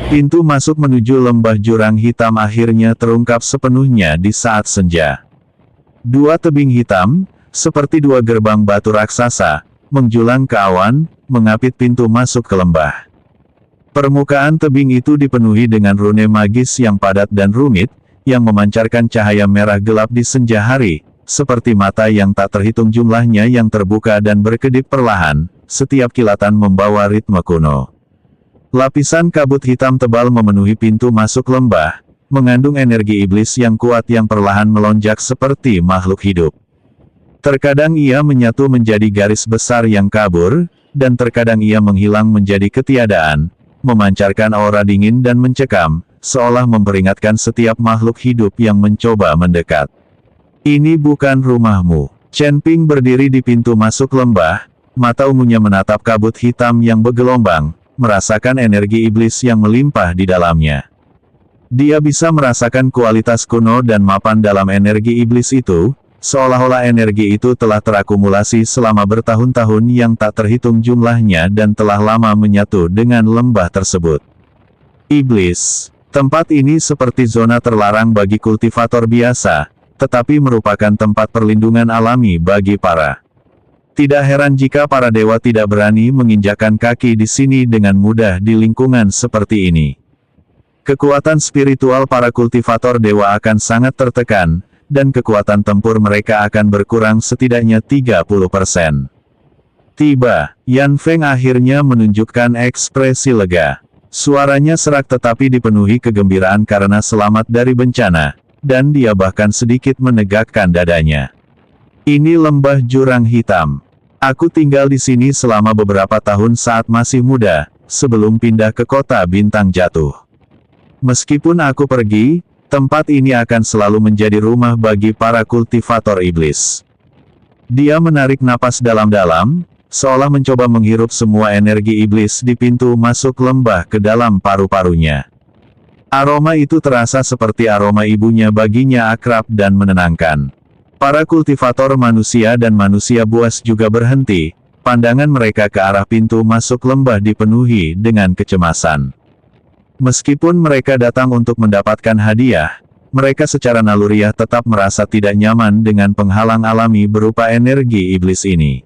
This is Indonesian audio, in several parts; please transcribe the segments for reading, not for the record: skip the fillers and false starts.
Pintu masuk menuju lembah jurang hitam akhirnya terungkap sepenuhnya di saat senja. Dua tebing hitam, seperti dua gerbang batu raksasa, menjulang ke awan, mengapit pintu masuk ke lembah. Permukaan tebing itu dipenuhi dengan rune magis yang padat dan rumit, yang memancarkan cahaya merah gelap di senja hari, seperti mata yang tak terhitung jumlahnya yang terbuka dan berkedip perlahan, setiap kilatan membawa ritme kuno. Lapisan kabut hitam tebal memenuhi pintu masuk lembah, mengandung energi iblis yang kuat yang perlahan melonjak seperti makhluk hidup. Terkadang ia menyatu menjadi garis besar yang kabur, dan terkadang ia menghilang menjadi ketiadaan, memancarkan aura dingin dan mencekam, seolah memperingatkan setiap makhluk hidup yang mencoba mendekat. Ini bukan rumahmu. Chen Ping berdiri di pintu masuk lembah, mata ungunya menatap kabut hitam yang bergelombang, merasakan energi iblis yang melimpah di dalamnya. Dia bisa merasakan kualitas kuno dan mapan dalam energi iblis itu, seolah-olah energi itu telah terakumulasi selama bertahun-tahun yang tak terhitung jumlahnya dan telah lama menyatu dengan lembah tersebut. Iblis. Tempat ini seperti zona terlarang bagi kultivator biasa, tetapi merupakan tempat perlindungan alami bagi para. Tidak heran jika para dewa tidak berani menginjakkan kaki di sini dengan mudah di lingkungan seperti ini. Kekuatan spiritual para kultivator dewa akan sangat tertekan, dan kekuatan tempur mereka akan berkurang setidaknya 30%. Tiba, Yan Feng akhirnya menunjukkan ekspresi lega. Suaranya serak tetapi dipenuhi kegembiraan karena selamat dari bencana, dan dia bahkan sedikit menegakkan dadanya. Ini lembah jurang hitam. Aku tinggal di sini selama beberapa tahun saat masih muda, sebelum pindah ke kota bintang jatuh. Meskipun aku pergi, tempat ini akan selalu menjadi rumah bagi para kultivator iblis. Dia menarik napas dalam-dalam, seolah mencoba menghirup semua energi iblis di pintu masuk lembah ke dalam paru-parunya. Aroma itu terasa seperti aroma ibunya baginya akrab dan menenangkan. Para kultivator manusia dan manusia buas juga berhenti, pandangan mereka ke arah pintu masuk lembah dipenuhi dengan kecemasan. Meskipun mereka datang untuk mendapatkan hadiah, mereka secara naluriah tetap merasa tidak nyaman dengan penghalang alami berupa energi iblis ini.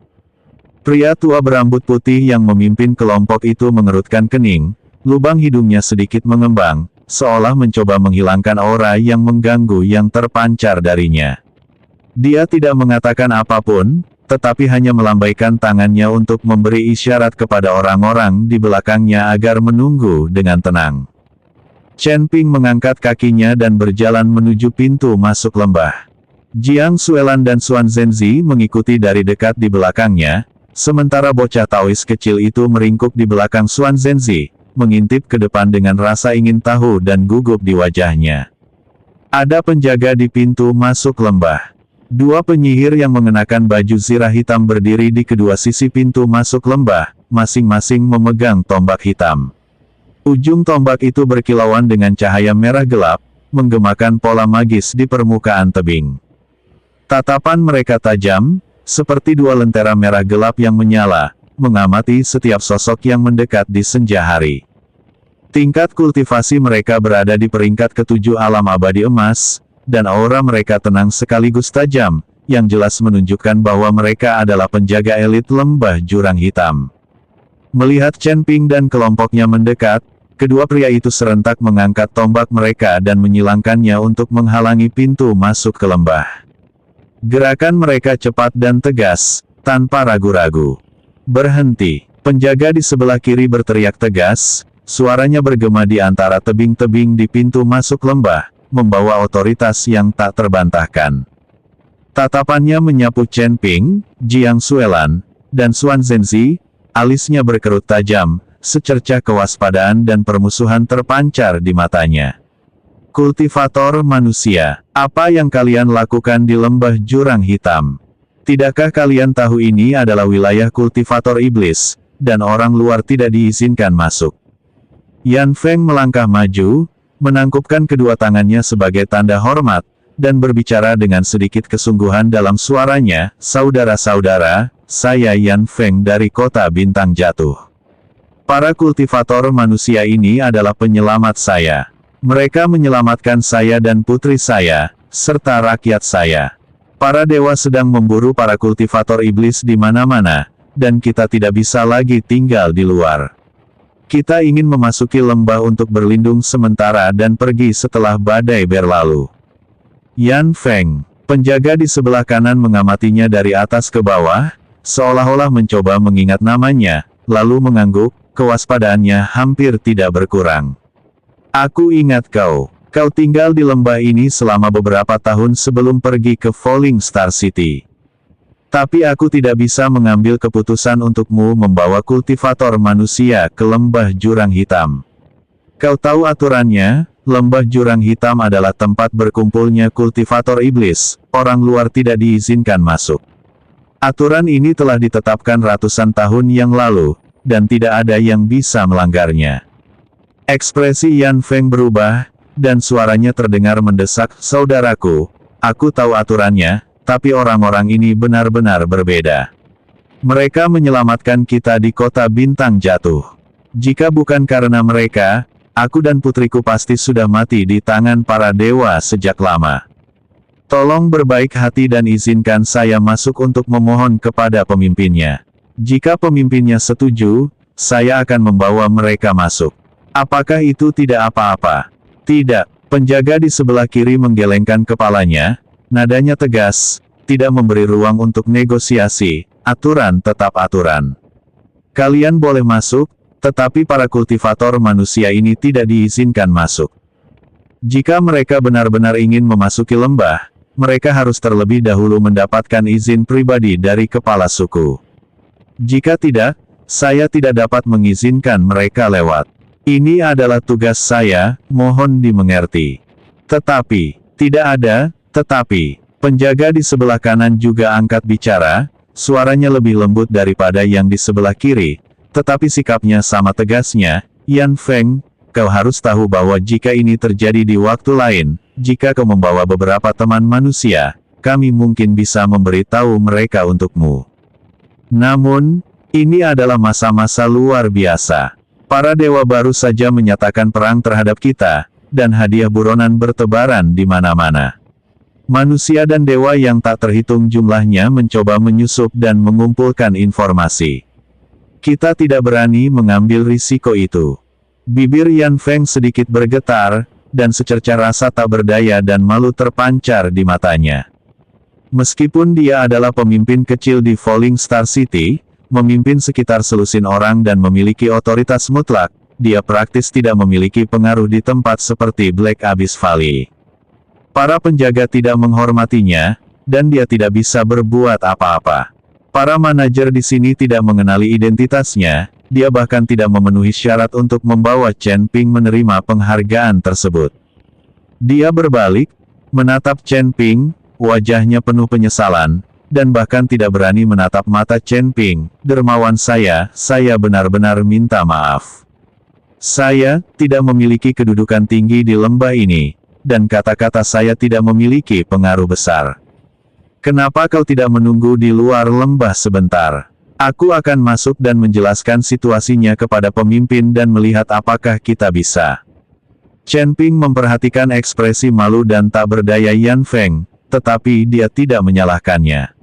Pria tua berambut putih yang memimpin kelompok itu mengerutkan kening, lubang hidungnya sedikit mengembang, seolah mencoba menghilangkan aura yang mengganggu yang terpancar darinya. Dia tidak mengatakan apapun, tetapi hanya melambaikan tangannya untuk memberi isyarat kepada orang-orang di belakangnya agar menunggu dengan tenang. Chen Ping mengangkat kakinya dan berjalan menuju pintu masuk lembah. Jiang Xuelan dan Xuan Zhenzi mengikuti dari dekat di belakangnya, sementara bocah Taois kecil itu meringkuk di belakang Xuan Zhenzi, mengintip ke depan dengan rasa ingin tahu dan gugup di wajahnya. Ada penjaga di pintu masuk lembah. Dua penyihir yang mengenakan baju zirah hitam berdiri di kedua sisi pintu masuk lembah, masing-masing memegang tombak hitam. Ujung tombak itu berkilauan dengan cahaya merah gelap, menggemakan pola magis di permukaan tebing. Tatapan mereka tajam, seperti dua lentera merah gelap yang menyala, mengamati setiap sosok yang mendekat di senja hari. Tingkat kultivasi mereka berada di peringkat ketujuh alam abadi emas, dan aura mereka tenang sekaligus tajam, yang jelas menunjukkan bahwa mereka adalah penjaga elit lembah jurang hitam. Melihat Chen Ping dan kelompoknya mendekat, kedua pria itu serentak mengangkat tombak mereka dan menyilangkannya untuk menghalangi pintu masuk ke lembah. Gerakan mereka cepat dan tegas, tanpa ragu-ragu. Berhenti. Penjaga di sebelah kiri berteriak tegas, suaranya bergema di antara tebing-tebing di pintu masuk lembah, membawa otoritas yang tak terbantahkan. Tatapannya menyapu Chen Ping, Jiang Xuelan, dan Xuan Zhenzi, alisnya berkerut tajam, secercah kewaspadaan dan permusuhan terpancar di matanya. Kultivator manusia, apa yang kalian lakukan di lembah jurang hitam? Tidakkah kalian tahu ini adalah wilayah kultivator iblis, dan orang luar tidak diizinkan masuk? Yan Feng melangkah maju, menangkupkan kedua tangannya sebagai tanda hormat, dan berbicara dengan sedikit kesungguhan dalam suaranya, "Saudara-saudara, saya Yan Feng dari kota Bintang Jatuh. Para kultivator manusia ini adalah penyelamat saya. Mereka menyelamatkan saya dan putri saya, serta rakyat saya. Para dewa sedang memburu para kultivator iblis di mana-mana, dan kita tidak bisa lagi tinggal di luar. Kita ingin memasuki lembah untuk berlindung sementara dan pergi setelah badai berlalu. Yan Feng, penjaga di sebelah kanan mengamatinya dari atas ke bawah, seolah-olah mencoba mengingat namanya, lalu mengangguk, kewaspadaannya hampir tidak berkurang. Aku ingat kau. Kau tinggal di lembah ini selama beberapa tahun sebelum pergi ke Falling Star City. Tapi aku tidak bisa mengambil keputusan untukmu membawa kultivator manusia ke lembah jurang hitam. Kau tahu aturannya, lembah jurang hitam adalah tempat berkumpulnya kultivator iblis, orang luar tidak diizinkan masuk. Aturan ini telah ditetapkan ratusan tahun yang lalu, dan tidak ada yang bisa melanggarnya. Ekspresi Yan Feng berubah, dan suaranya terdengar mendesak, saudaraku, aku tahu aturannya, tapi orang-orang ini benar-benar berbeda. Mereka menyelamatkan kita di kota bintang jatuh. Jika bukan karena mereka, aku dan putriku pasti sudah mati di tangan para dewa sejak lama. Tolong berbaik hati dan izinkan saya masuk untuk memohon kepada pemimpinnya. Jika pemimpinnya setuju, saya akan membawa mereka masuk. Apakah itu tidak apa-apa? Tidak, penjaga di sebelah kiri menggelengkan kepalanya, nadanya tegas, tidak memberi ruang untuk negosiasi, aturan tetap aturan. Kalian boleh masuk, tetapi para kultivator manusia ini tidak diizinkan masuk. Jika mereka benar-benar ingin memasuki lembah, mereka harus terlebih dahulu mendapatkan izin pribadi dari kepala suku. Jika tidak, saya tidak dapat mengizinkan mereka lewat. Ini adalah tugas saya, mohon dimengerti. Tetapi, tidak ada, tetapi, penjaga di sebelah kanan juga angkat bicara, suaranya lebih lembut daripada yang di sebelah kiri, tetapi sikapnya sama tegasnya, Yan Feng, kau harus tahu bahwa jika ini terjadi di waktu lain, jika kau membawa beberapa teman manusia, kami mungkin bisa memberitahu mereka untukmu. Namun, ini adalah masa-masa luar biasa. Para dewa baru saja menyatakan perang terhadap kita, dan hadiah buronan bertebaran di mana-mana. Manusia dan dewa yang tak terhitung jumlahnya mencoba menyusup dan mengumpulkan informasi. Kita tidak berani mengambil risiko itu. Bibir Yan Feng sedikit bergetar, dan secerca rasa tak berdaya dan malu terpancar di matanya. Meskipun dia adalah pemimpin kecil di Falling Star City, memimpin sekitar selusin orang dan memiliki otoritas mutlak, dia praktis tidak memiliki pengaruh di tempat seperti Black Abyss Valley. Para penjaga tidak menghormatinya, dan dia tidak bisa berbuat apa-apa. Para manajer di sini tidak mengenali identitasnya, dia bahkan tidak memenuhi syarat untuk membawa Chen Ping menerima penghargaan tersebut. Dia berbalik, menatap Chen Ping, wajahnya penuh penyesalan, dan bahkan tidak berani menatap mata Chen Ping. Dermawan saya benar-benar minta maaf. Saya tidak memiliki kedudukan tinggi di lembah ini, dan kata-kata saya tidak memiliki pengaruh besar. Kenapa kau tidak menunggu di luar lembah sebentar? Aku akan masuk dan menjelaskan situasinya kepada pemimpin dan melihat apakah kita bisa. Chen Ping memperhatikan ekspresi malu dan tak berdaya Yan Feng, tetapi dia tidak menyalahkannya.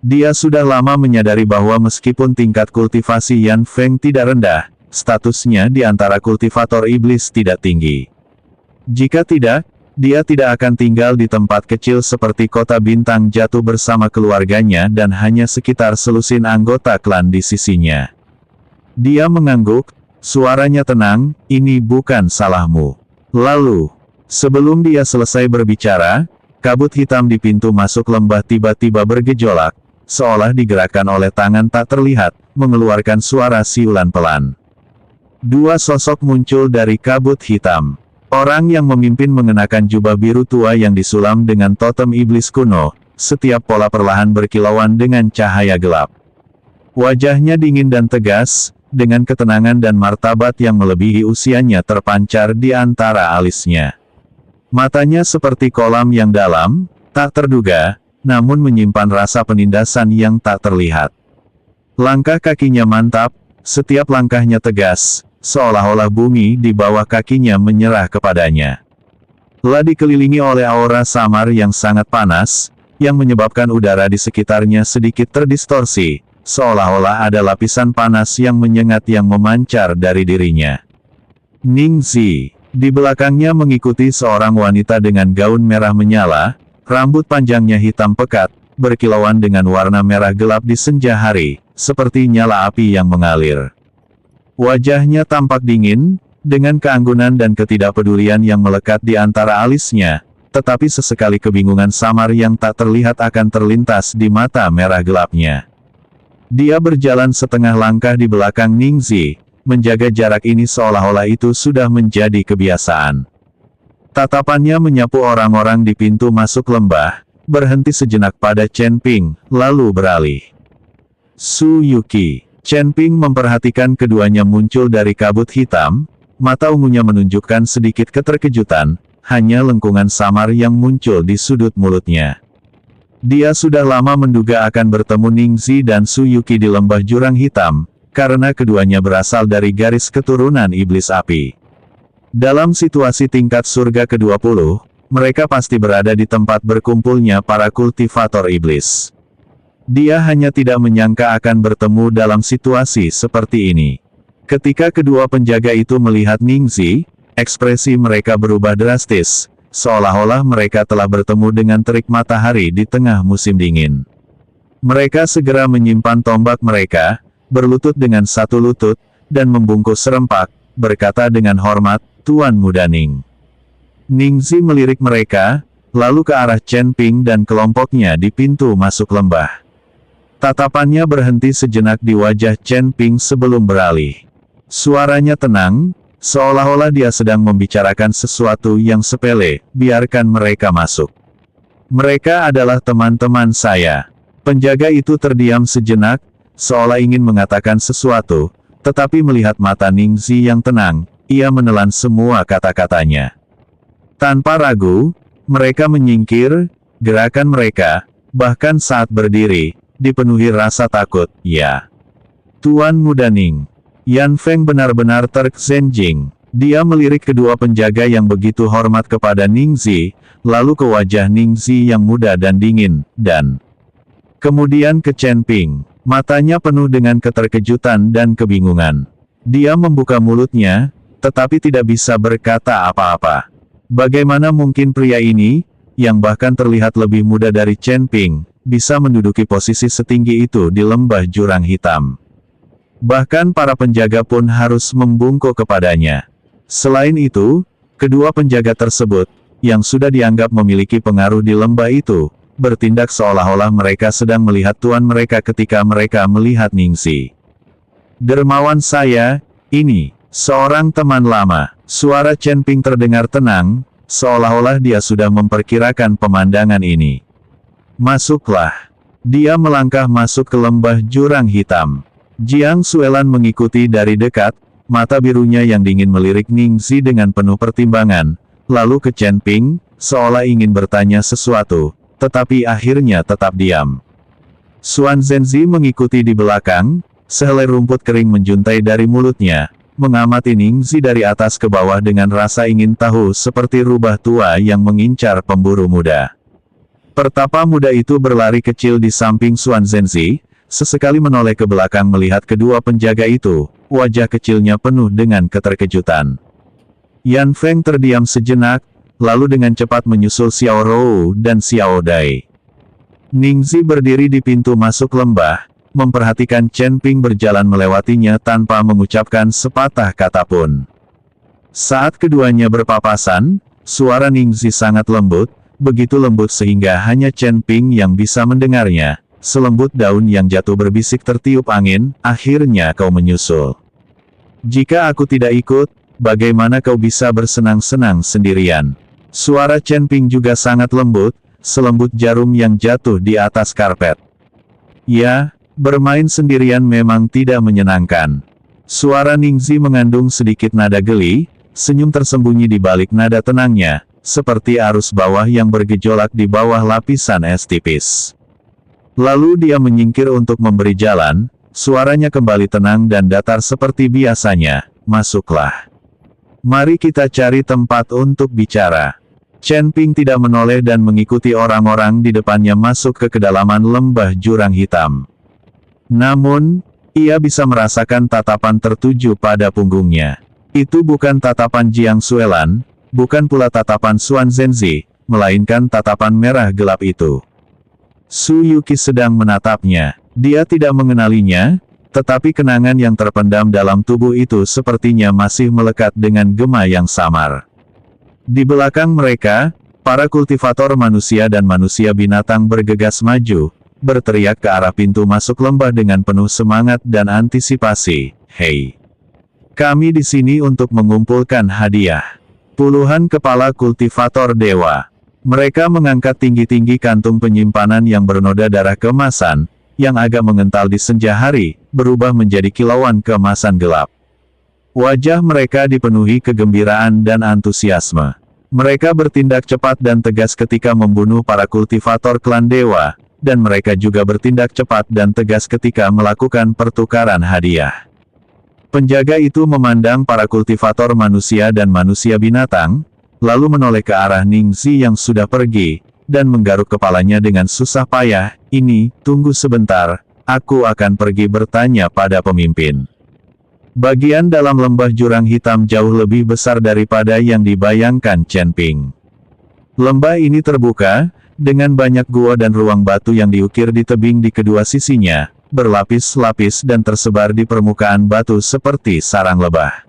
Dia sudah lama menyadari bahwa meskipun tingkat kultivasi Yan Feng tidak rendah, statusnya di antara kultivator iblis tidak tinggi. Jika tidak, dia tidak akan tinggal di tempat kecil seperti kota bintang jatuh bersama keluarganya dan hanya sekitar selusin anggota klan di sisinya. Dia mengangguk, suaranya tenang, ini bukan salahmu. Lalu, sebelum dia selesai berbicara, kabut hitam di pintu masuk lembah tiba-tiba bergejolak, seolah digerakkan oleh tangan tak terlihat, mengeluarkan suara siulan pelan. Dua sosok muncul dari kabut hitam. Orang yang memimpin mengenakan jubah biru tua yang disulam dengan totem iblis kuno, setiap pola perlahan berkilauan dengan cahaya gelap. Wajahnya dingin dan tegas, dengan ketenangan dan martabat yang melebihi usianya terpancar di antara alisnya. Matanya seperti kolam yang dalam, tak terduga, namun menyimpan rasa penindasan yang tak terlihat. Langkah kakinya mantap, Setiap langkahnya tegas, seolah-olah bumi di bawah kakinya menyerah kepadanya. Telah dikelilingi oleh aura samar yang sangat panas, yang menyebabkan udara di sekitarnya sedikit terdistorsi, seolah-olah ada lapisan panas yang menyengat yang memancar dari dirinya. Ningxi, di belakangnya mengikuti seorang wanita dengan gaun merah menyala, rambut panjangnya hitam pekat, berkilauan dengan warna merah gelap di senja hari, seperti nyala api yang mengalir. Wajahnya tampak dingin, dengan keanggunan dan ketidakpedulian yang melekat di antara alisnya, tetapi sesekali kebingungan samar yang tak terlihat akan terlintas di mata merah gelapnya. Dia berjalan setengah langkah di belakang Ningxi, menjaga jarak ini seolah-olah itu sudah menjadi kebiasaan. Tatapannya menyapu orang-orang di pintu masuk lembah, berhenti sejenak pada Chen Ping, lalu beralih. Su Yuqi. Chen Ping memperhatikan keduanya muncul dari kabut hitam, mata ungunya menunjukkan sedikit keterkejutan, hanya lengkungan samar yang muncul di sudut mulutnya. Dia sudah lama menduga akan bertemu Ningxi dan Su Yuqi di lembah jurang hitam, karena keduanya berasal dari garis keturunan iblis api. Dalam situasi tingkat surga ke-20, mereka pasti berada di tempat berkumpulnya para kultivator iblis. Dia hanya tidak menyangka akan bertemu dalam situasi seperti ini. Ketika kedua penjaga itu melihat Ningxi, ekspresi mereka berubah drastis, seolah-olah mereka telah bertemu dengan terik matahari di tengah musim dingin. Mereka segera menyimpan tombak mereka, berlutut dengan satu lutut, dan membungkus serempak, berkata dengan hormat, "Tuan Muda Ning." Ningxi melirik mereka, lalu ke arah Chen Ping dan kelompoknya di pintu masuk lembah. Tatapannya berhenti sejenak di wajah Chen Ping sebelum beralih. Suaranya tenang, seolah-olah dia sedang membicarakan sesuatu yang sepele, biarkan mereka masuk. Mereka adalah teman-teman saya. Penjaga itu terdiam sejenak, seolah ingin mengatakan sesuatu, tetapi melihat mata Ningxi yang tenang, ia menelan semua kata-katanya. Tanpa ragu, mereka menyingkir, gerakan mereka, bahkan saat berdiri, dipenuhi rasa takut, ya. Tuan Muda Ning. Yan Feng benar-benar terkejut. Dia melirik kedua penjaga yang begitu hormat kepada Ningxi, lalu ke wajah Ningxi yang muda dan dingin, dan kemudian ke Chen Ping. Matanya penuh dengan keterkejutan dan kebingungan. Dia membuka mulutnya, tetapi tidak bisa berkata apa-apa. Bagaimana mungkin pria ini, yang bahkan terlihat lebih muda dari Chen Ping, bisa menduduki posisi setinggi itu di lembah jurang hitam? Bahkan para penjaga pun harus membungkuk kepadanya. Selain itu, kedua penjaga tersebut, yang sudah dianggap memiliki pengaruh di lembah itu, bertindak seolah-olah mereka sedang melihat tuan mereka ketika mereka melihat Ningxi. "Dermawan saya, ini, seorang teman lama." Suara Chen Ping terdengar tenang, seolah-olah dia sudah memperkirakan pemandangan ini. "Masuklah." Dia melangkah masuk ke lembah jurang hitam. Jiang Xuelan mengikuti dari dekat, mata birunya yang dingin melirik Ningxi dengan penuh pertimbangan, lalu ke Chen Ping, seolah ingin bertanya sesuatu, tetapi akhirnya tetap diam. Xuan Zhenzi mengikuti di belakang, sehelai rumput kering menjuntai dari mulutnya, mengamati Ningxi dari atas ke bawah dengan rasa ingin tahu seperti rubah tua yang mengincar pemburu muda. Pertapa muda itu berlari kecil di samping Xuan Zhenzi, sesekali menoleh ke belakang melihat kedua penjaga itu, wajah kecilnya penuh dengan keterkejutan. Yan Feng terdiam sejenak, lalu dengan cepat menyusul Xiao Rou dan Xiao Dai. Ningxi berdiri di pintu masuk lembah, memperhatikan Chen Ping berjalan melewatinya tanpa mengucapkan sepatah kata pun. Saat keduanya berpapasan, suara Ningxi sangat lembut, begitu lembut sehingga hanya Chen Ping yang bisa mendengarnya. Selembut daun yang jatuh berbisik tertiup angin, "Akhirnya kau menyusul. Jika aku tidak ikut, bagaimana kau bisa bersenang-senang sendirian?" Suara Chen Ping juga sangat lembut, selembut jarum yang jatuh di atas karpet. "Ya, bermain sendirian memang tidak menyenangkan." Suara Ningxi mengandung sedikit nada geli, senyum tersembunyi di balik nada tenangnya, seperti arus bawah yang bergejolak di bawah lapisan es tipis. Lalu dia menyingkir untuk memberi jalan, suaranya kembali tenang dan datar seperti biasanya, "Masuklah. Mari kita cari tempat untuk bicara." Chen Ping tidak menoleh dan mengikuti orang-orang di depannya masuk ke kedalaman lembah jurang hitam. Namun, ia bisa merasakan tatapan tertuju pada punggungnya. Itu bukan tatapan Jiang Xuelan, bukan pula tatapan Xuan Zhenzi, melainkan tatapan merah gelap itu. Su Yuqi sedang menatapnya. Dia tidak mengenalinya, tetapi kenangan yang terpendam dalam tubuh itu sepertinya masih melekat dengan gema yang samar. Di belakang mereka, para kultivator manusia dan manusia binatang bergegas maju, berteriak ke arah pintu masuk lembah dengan penuh semangat dan antisipasi. "Hei! Kami di sini untuk mengumpulkan hadiah." Puluhan kepala kultivator dewa. Mereka mengangkat tinggi-tinggi kantung penyimpanan yang bernoda darah keemasan, yang agak mengental di senja hari, berubah menjadi kilauan keemasan gelap. Wajah mereka dipenuhi kegembiraan dan antusiasme. Mereka bertindak cepat dan tegas ketika membunuh para kultivator klan dewa, dan mereka juga bertindak cepat dan tegas ketika melakukan pertukaran hadiah. Penjaga itu memandang para kultivator manusia dan manusia binatang, lalu menoleh ke arah Ningxi yang sudah pergi, dan menggaruk kepalanya dengan susah payah. Tunggu sebentar, aku akan pergi bertanya pada pemimpin." Bagian dalam lembah jurang hitam jauh lebih besar daripada yang dibayangkan Chen Ping. Lembah ini terbuka, dengan banyak gua dan ruang batu yang diukir di tebing di kedua sisinya, berlapis-lapis dan tersebar di permukaan batu seperti sarang lebah.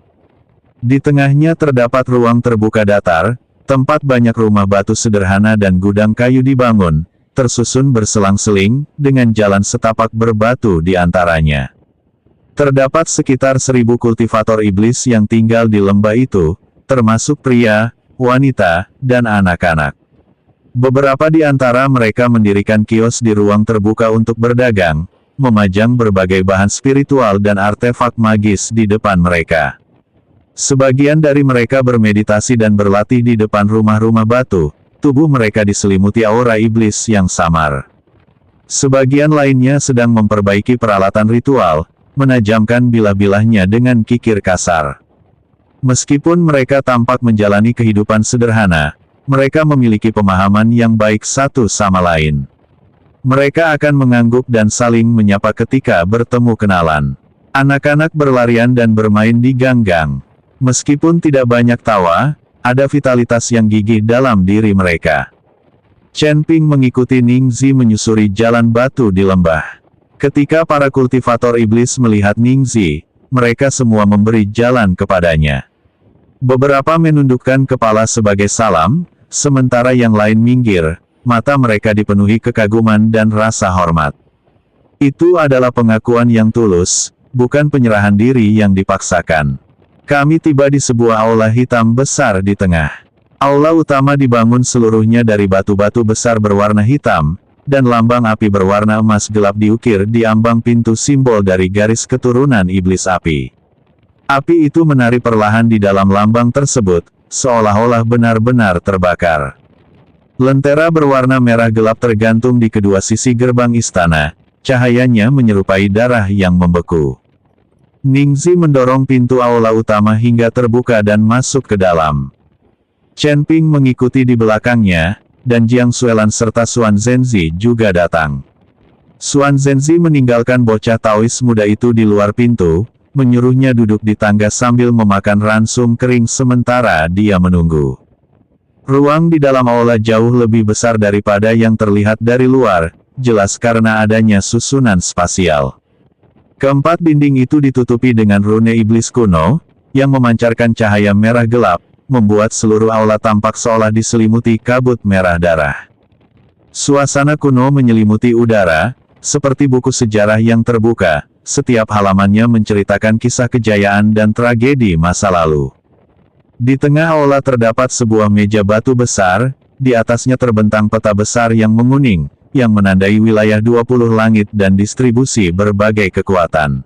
Di tengahnya terdapat ruang terbuka datar, tempat banyak rumah batu sederhana dan gudang kayu dibangun, tersusun berselang-seling, dengan jalan setapak berbatu di antaranya. Terdapat sekitar 1000 kultivator iblis yang tinggal di lembah itu, termasuk pria, wanita, dan anak-anak. Beberapa di antara mereka mendirikan kios di ruang terbuka untuk berdagang, memajang berbagai bahan spiritual dan artefak magis di depan mereka. Sebagian dari mereka bermeditasi dan berlatih di depan rumah-rumah batu, tubuh mereka diselimuti aura iblis yang samar. Sebagian lainnya sedang memperbaiki peralatan ritual, menajamkan bilah-bilahnya dengan kikir kasar. Meskipun mereka tampak menjalani kehidupan sederhana, mereka memiliki pemahaman yang baik satu sama lain. Mereka akan mengangguk dan saling menyapa ketika bertemu kenalan. Anak-anak berlarian dan bermain di gang-gang. Meskipun tidak banyak tawa, ada vitalitas yang gigih dalam diri mereka. Chen Ping mengikuti Ningxi menyusuri jalan batu di lembah. Ketika para kultivator iblis melihat Ningxi, mereka semua memberi jalan kepadanya. Beberapa menundukkan kepala sebagai salam, sementara yang lain minggir, mata mereka dipenuhi kekaguman dan rasa hormat. Itu adalah pengakuan yang tulus, bukan penyerahan diri yang dipaksakan. Kami tiba di sebuah aula hitam besar di tengah. Aula utama dibangun seluruhnya dari batu-batu besar berwarna hitam, dan lambang api berwarna emas gelap diukir di ambang pintu simbol dari garis keturunan iblis api. Api itu menari perlahan di dalam lambang tersebut, seolah-olah benar-benar terbakar. Lentera berwarna merah gelap tergantung di kedua sisi gerbang istana, cahayanya menyerupai darah yang membeku. Ningxi mendorong pintu aula utama hingga terbuka dan masuk ke dalam. Chen Ping mengikuti di belakangnya, dan Jiang Xuelan serta Xuan Zhenzi juga datang. Xuan Zhenzi meninggalkan bocah Taois muda itu di luar pintu, menyuruhnya duduk di tangga sambil memakan ransum kering sementara dia menunggu. Ruang di dalam aula jauh lebih besar daripada yang terlihat dari luar, jelas karena adanya susunan spasial. Keempat dinding itu ditutupi dengan rune iblis kuno, yang memancarkan cahaya merah gelap, membuat seluruh aula tampak seolah diselimuti kabut merah darah. Suasana kuno menyelimuti udara, seperti buku sejarah yang terbuka, setiap halamannya menceritakan kisah kejayaan dan tragedi masa lalu. Di tengah aula terdapat sebuah meja batu besar, di atasnya terbentang peta besar yang menguning, yang menandai wilayah 20 langit dan distribusi berbagai kekuatan.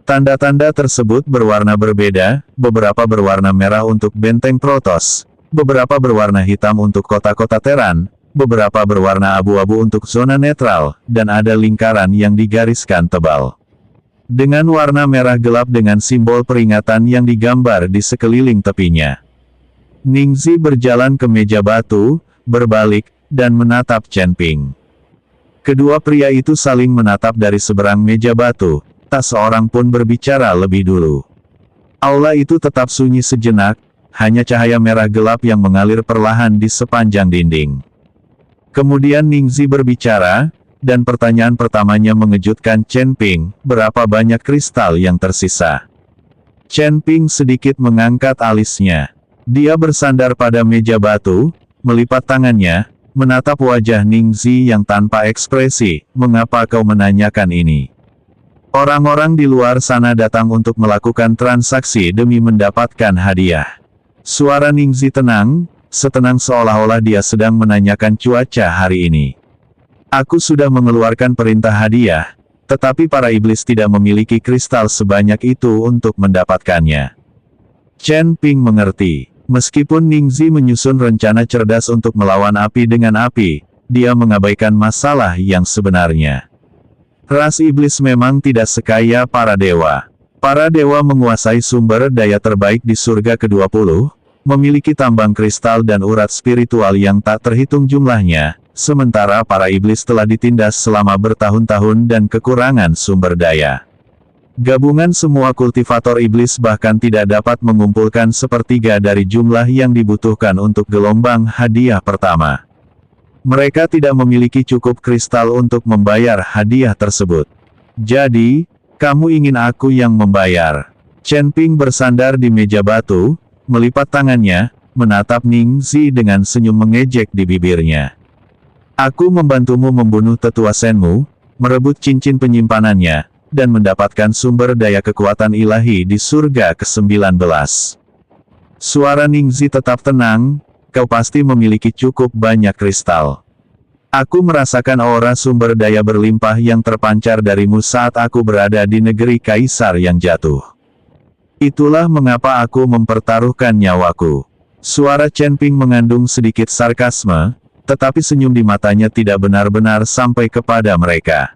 Tanda-tanda tersebut berwarna berbeda, beberapa berwarna merah untuk benteng Protoss, beberapa berwarna hitam untuk kota-kota Terran, beberapa berwarna abu-abu untuk zona netral, dan ada lingkaran yang digariskan tebal. dengan warna merah gelap dengan simbol peringatan yang digambar di sekeliling tepinya. Ningxi berjalan ke meja batu, berbalik, dan menatap Chen Ping. Kedua pria itu saling menatap dari seberang meja batu, tak seorang pun berbicara lebih dulu. Aula itu tetap sunyi sejenak, hanya cahaya merah gelap yang mengalir perlahan di sepanjang dinding. Kemudian Ningxi berbicara, dan pertanyaan pertamanya mengejutkan Chen Ping, berapa banyak kristal yang tersisa? Chen Ping sedikit mengangkat alisnya. Dia bersandar pada meja batu, melipat tangannya, menatap wajah Ningxi yang tanpa ekspresi. Mengapa kau menanyakan ini? Orang-orang di luar sana datang untuk melakukan transaksi demi mendapatkan hadiah. Suara Ningxi tenang, setenang seolah-olah dia sedang menanyakan cuaca hari ini. Aku sudah mengeluarkan perintah hadiah, tetapi para iblis tidak memiliki kristal sebanyak itu untuk mendapatkannya. Chen Ping mengerti. Meskipun Ningxi menyusun rencana cerdas untuk melawan api dengan api, dia mengabaikan masalah yang sebenarnya. Ras iblis memang tidak sekaya para dewa. Para dewa menguasai sumber daya terbaik di surga ke-20, memiliki tambang kristal dan urat spiritual yang tak terhitung jumlahnya, sementara para iblis telah ditindas selama bertahun-tahun dan kekurangan sumber daya. Gabungan semua kultivator iblis bahkan tidak dapat mengumpulkan sepertiga dari jumlah yang dibutuhkan untuk gelombang hadiah pertama. Mereka tidak memiliki cukup kristal untuk membayar hadiah tersebut. Jadi, kamu ingin aku yang membayar? Chen Ping bersandar di meja batu, melipat tangannya, menatap Ningxi dengan senyum mengejek di bibirnya. Aku membantumu membunuh tetua Senmu, merebut cincin penyimpanannya, dan mendapatkan sumber daya kekuatan ilahi di surga ke-19. Suara Ningxi tetap tenang, kau pasti memiliki cukup banyak kristal. Aku merasakan aura sumber daya berlimpah yang terpancar darimu saat aku berada di negeri kaisar yang jatuh. Itulah mengapa aku mempertaruhkan nyawaku. Suara Chen Ping mengandung sedikit sarkasme, tetapi senyum di matanya tidak benar-benar sampai kepada mereka.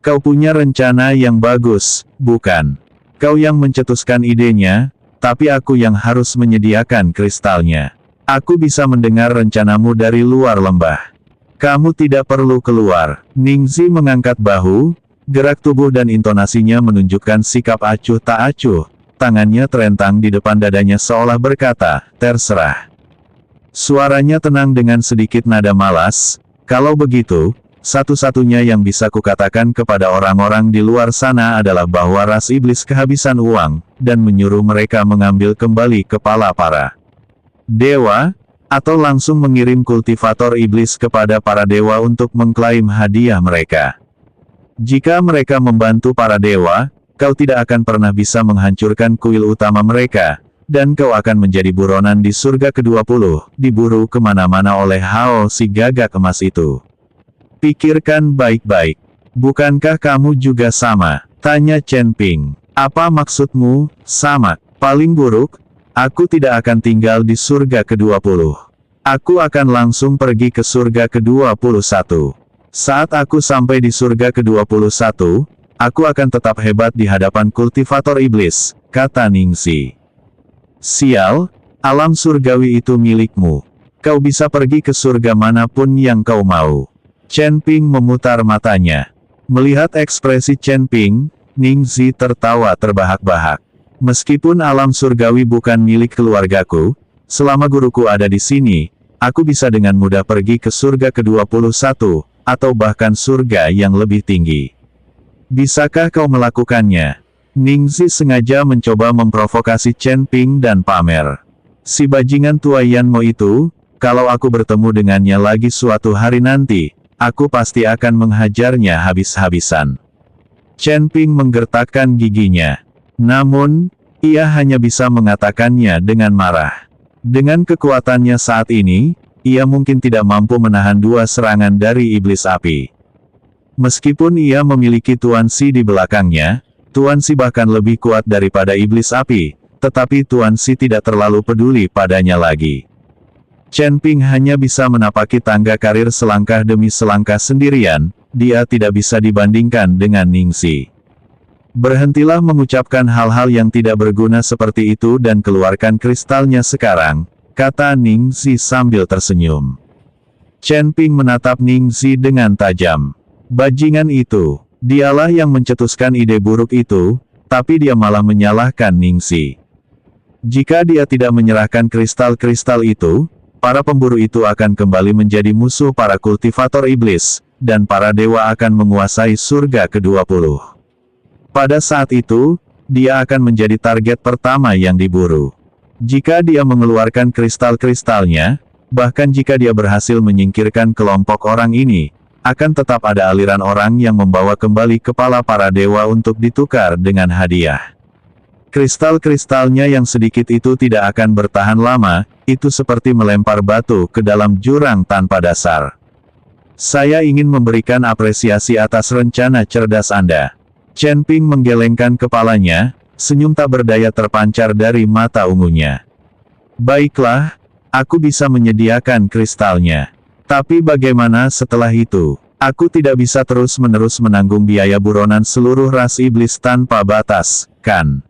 Kau punya rencana yang bagus, bukan? Kau yang mencetuskan idenya, tapi aku yang harus menyediakan kristalnya. Aku bisa mendengar rencanamu dari luar lembah. Kamu tidak perlu keluar. Ningxi mengangkat bahu, gerak tubuh dan intonasinya menunjukkan sikap acuh tak acuh. Tangannya terentang di depan dadanya seolah berkata, terserah. Suaranya tenang dengan sedikit nada malas. Kalau begitu, satu-satunya yang bisa kukatakan kepada orang-orang di luar sana adalah bahwa ras iblis kehabisan uang, dan menyuruh mereka mengambil kembali kepala para dewa, atau langsung mengirim kultivator iblis kepada para dewa untuk mengklaim hadiah mereka. Jika mereka membantu para dewa, kau tidak akan pernah bisa menghancurkan kuil utama mereka, dan kau akan menjadi buronan di surga ke-20, diburu kemana-mana oleh Hao si gagak emas itu. Pikirkan baik-baik. Bukankah kamu juga sama? Tanya Chen Ping. Apa maksudmu, sama? Paling buruk, aku tidak akan tinggal di surga ke-20. Aku akan langsung pergi ke surga ke-21. Saat aku sampai di surga ke-21, aku akan tetap hebat di hadapan kultivator iblis, kata Ningxi. Sial, alam surgawi itu milikmu. Kau bisa pergi ke surga manapun yang kau mau. Chen Ping memutar matanya. Melihat ekspresi Chen Ping, Ningxi tertawa terbahak-bahak. Meskipun alam surgawi bukan milik keluargaku, selama guruku ada di sini, aku bisa dengan mudah pergi ke surga ke-21, atau bahkan surga yang lebih tinggi. Bisakah kau melakukannya? Ningxi sengaja mencoba memprovokasi Chen Ping dan pamer. Si bajingan tua Yanmo itu, kalau aku bertemu dengannya lagi suatu hari nanti, aku pasti akan menghajarnya habis-habisan. Chen Ping menggertakkan giginya. Namun, ia hanya bisa mengatakannya dengan marah. Dengan kekuatannya saat ini, ia mungkin tidak mampu menahan dua serangan dari iblis api. Meskipun ia memiliki Tuan Si di belakangnya, Tuan Si bahkan lebih kuat daripada iblis api, tetapi Tuan Si tidak terlalu peduli padanya lagi. Chen Ping hanya bisa menapaki tangga karir selangkah demi selangkah sendirian, dia tidak bisa dibandingkan dengan Ningxi. Berhentilah mengucapkan hal-hal yang tidak berguna seperti itu dan keluarkan kristalnya sekarang, kata Ning Zi sambil tersenyum. Chen Ping menatap Ning Zi dengan tajam. Bajingan itu, dialah yang mencetuskan ide buruk itu, tapi dia malah menyalahkan Ning Zi. Jika dia tidak menyerahkan kristal-kristal itu, para pemburu itu akan kembali menjadi musuh para kultivator iblis, dan para dewa akan menguasai surga ke-20. Pada saat itu, dia akan menjadi target pertama yang diburu. Jika dia mengeluarkan kristal-kristalnya, bahkan jika dia berhasil menyingkirkan kelompok orang ini, akan tetap ada aliran orang yang membawa kembali kepala para dewa untuk ditukar dengan hadiah. Kristal-kristalnya yang sedikit itu tidak akan bertahan lama, itu seperti melempar batu ke dalam jurang tanpa dasar. Saya ingin memberikan apresiasi atas rencana cerdas Anda. Chen Ping menggelengkan kepalanya, senyum tak berdaya terpancar dari mata ungunya. Baiklah, aku bisa menyediakan kristalnya. Tapi bagaimana setelah itu? Aku tidak bisa terus-menerus menanggung biaya buronan seluruh ras iblis tanpa batas, kan?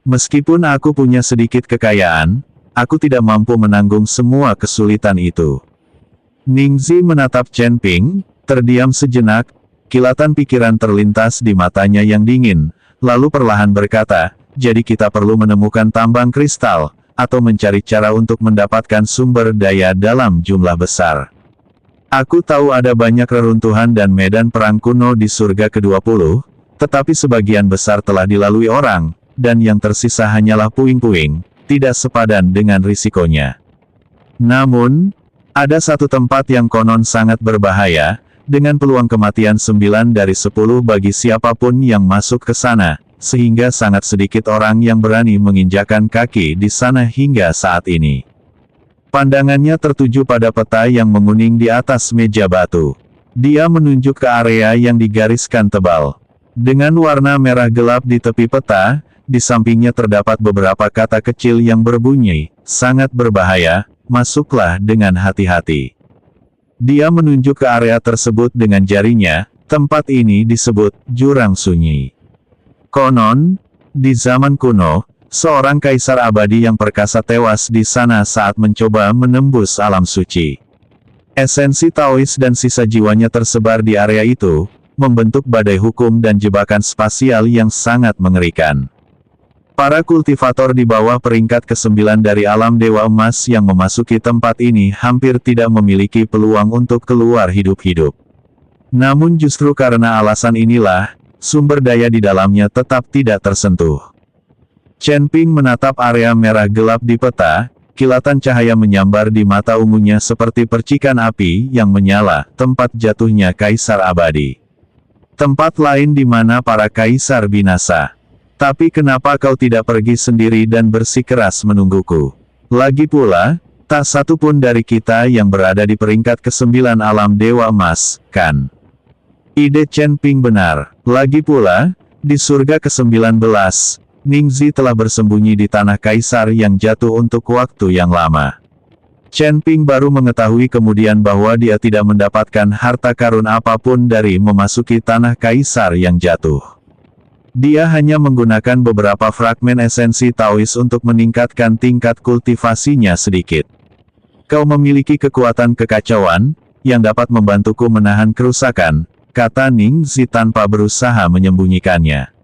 Meskipun aku punya sedikit kekayaan, aku tidak mampu menanggung semua kesulitan itu. Ning Zi menatap Chen Ping, terdiam sejenak, kilatan pikiran terlintas di matanya yang dingin, lalu perlahan berkata, jadi kita perlu menemukan tambang kristal, atau mencari cara untuk mendapatkan sumber daya dalam jumlah besar. Aku tahu ada banyak reruntuhan dan medan perang kuno di surga ke-20, tetapi sebagian besar telah dilalui orang, dan yang tersisa hanyalah puing-puing, tidak sepadan dengan risikonya. Namun, ada satu tempat yang konon sangat berbahaya, dengan peluang kematian 9 dari 10 bagi siapapun yang masuk ke sana, sehingga sangat sedikit orang yang berani menginjakan kaki di sana hingga saat ini. Pandangannya tertuju pada peta yang menguning di atas meja batu. Dia menunjuk ke area yang digariskan tebal. Dengan warna merah gelap di tepi peta, di sampingnya terdapat beberapa kata kecil yang berbunyi, sangat berbahaya, masuklah dengan hati-hati. Dia menunjuk ke area tersebut dengan jarinya, tempat ini disebut Jurang Sunyi. Konon, di zaman kuno, seorang kaisar abadi yang perkasa tewas di sana saat mencoba menembus alam suci. Esensi Taois dan sisa jiwanya tersebar di area itu, membentuk badai hukum dan jebakan spasial yang sangat mengerikan. Para kultivator di bawah peringkat ke-9 dari alam Dewa Emas yang memasuki tempat ini hampir tidak memiliki peluang untuk keluar hidup-hidup. Namun justru karena alasan inilah, sumber daya di dalamnya tetap tidak tersentuh. Chen Ping menatap area merah gelap di peta, kilatan cahaya menyambar di mata ungunya seperti percikan api yang menyala, tempat jatuhnya kaisar abadi. Tempat lain di mana para kaisar binasa. Tapi kenapa kau tidak pergi sendiri dan bersikeras menungguku? Lagi pula, tak satu pun dari kita yang berada di peringkat ke-9 alam Dewa Emas, kan? Ide Chen Ping benar. Lagi pula, di surga ke-19, Ning Zi telah bersembunyi di tanah kaisar yang jatuh untuk waktu yang lama. Chen Ping baru mengetahui kemudian bahwa dia tidak mendapatkan harta karun apapun dari memasuki tanah kaisar yang jatuh. Dia hanya menggunakan beberapa fragmen esensi Taois untuk meningkatkan tingkat kultivasinya sedikit. Kau memiliki kekuatan kekacauan, yang dapat membantuku menahan kerusakan, kata Ning Zi tanpa berusaha menyembunyikannya.